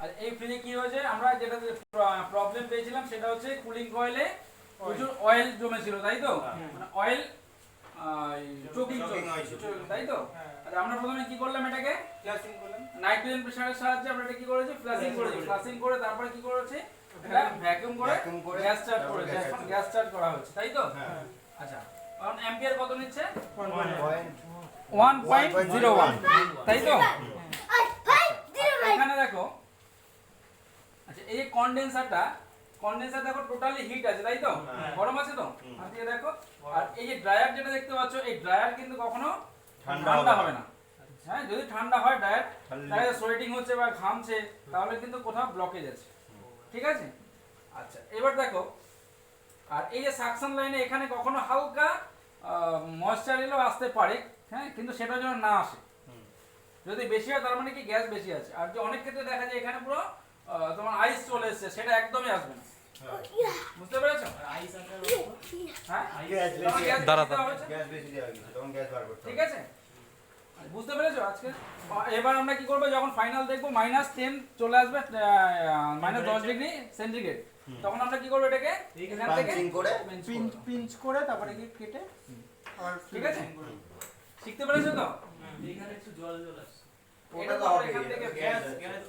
আর এই ফ্রিজে কি হয়েছে, আমরা যেটা প্রবলেম পেয়েছিলাম সেটা হচ্ছে কুলিং কয়েলে প্রচুর অয়েল জমেছিল, তাই তো? মানে অয়েল চোকিং তাই তো? আচ্ছা আমরা প্রথমে কি করলাম, এটাকে ফ্ল্যাশিং করলাম, নাইট্রোজেন প্রেসারের সাহায্যে আমরা এটা কি করেছি, ফ্ল্যাশিং করেছি। ফ্ল্যাশিং করে তারপরে কি করেছি, এটা ভ্যাকুয়াম করে গ্যাস স্টার্ট করেছি। এখন গ্যাস স্টার্ট করা হচ্ছে, তাই তো? আচ্ছা এখন অ্যাম্পিয়ার কত নিচ্ছে? 1.01, তাই তো? এখানে দেখো, আচ্ছা এই কন্ডেন্সার দেখো টোটালি হিট আছে, তাই তো? গরম আছে তো? আর দিয়ে দেখো, আর এই যে ড্রায়ার যেটা দেখতে পাচ্ছ, এই ড্রায়ার কিন্তু কখনো ঠান্ডা হবে না। হ্যাঁ, যদি ঠান্ডা হয় ড্রায়ার, তাহলে সোয়েটিং হচ্ছে বা ঘামছে, তাহলে কিন্তু কোথাও ব্লকেজ আছে, ঠিক আছে? আচ্ছা এবার দেখো, আর এই যে সাকশন লাইনে এখানে কখনো হালকা ময়েশ্চার এলেও আসতে পারে, হ্যাঁ, কিন্তু সেটা যেন না আসে। যদি বেশি হয় তার মানে কি গ্যাস বেশি আছে। আর যে অনেক ক্ষেত্রে দেখা যায় এখানে পুরো তোমার আইস চলে এসেছে, সেটা একদমই আসবে না। বুঝতে পেরেছো? আইস আসার হ্যাঁ, গ্যাস বেশি দেওয়া গেছে, তখন গ্যাস বার করতে হবে। ঠিক আছে, বুঝতে পেরেছো? আজকে এবার আমরা কি করবো, যখন ফাইনাল দেখবো -10 চলে আসবে, -10 ডিগ্রি সেন্টিগ্রেড, তখন আমরা কি করবো, এটাকে এখান থেকে পিঞ্চ করে তারপরে কি কেটে আর ঠিক আছে, শিখতে পেরেছো তো? এখানে একটু জল আসছে, এটা তো আমরা এখান থেকে গ্যাস গ্যাস